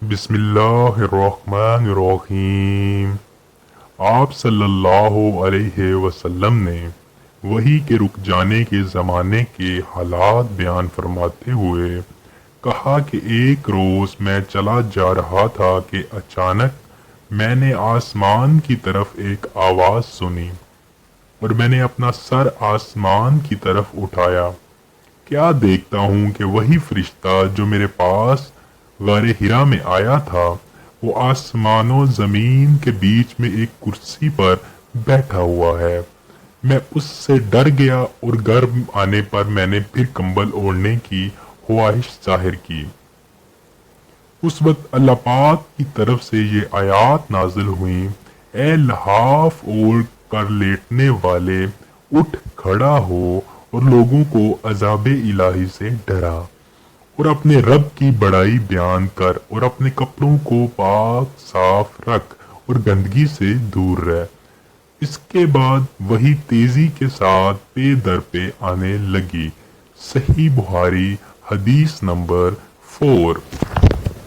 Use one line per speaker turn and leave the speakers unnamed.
بسم اللہ الرحمن الرحیم۔ آپ صلی اللہ علیہ وسلم نے وحی کے رک جانے کے زمانے کے حالات بیان فرماتے ہوئے کہا کہ ایک روز میں چلا جا رہا تھا کہ اچانک میں نے آسمان کی طرف ایک آواز سنی اور میں نے اپنا سر آسمان کی طرف اٹھایا۔ کیا دیکھتا ہوں کہ وہی فرشتہ جو میرے پاس غار حرا میں آیا تھا وہ آسمان و زمین کے بیچ میں ایک کرسی پر بیٹھا ہوا ہے۔ میں اس سے ڈر گیا اور گرم آنے پر میں نے پھر کمبل اوڑھنے کی خواہش ظاہر کی۔ اس وقت اللہ پاک کی طرف سے یہ آیات نازل ہوئیں: اے لحاف اوڑھ کر لیٹنے والے، اٹھ کھڑا ہو اور لوگوں کو عذاب الہی سے ڈرا، اور اپنے رب کی بڑائی بیان کر اور اپنے کپڑوں کو پاک صاف رکھ اور گندگی سے دور رہ۔ اس کے بعد وہی تیزی کے ساتھ پے در پے آنے لگی۔ صحیح بخاری حدیث نمبر 4۔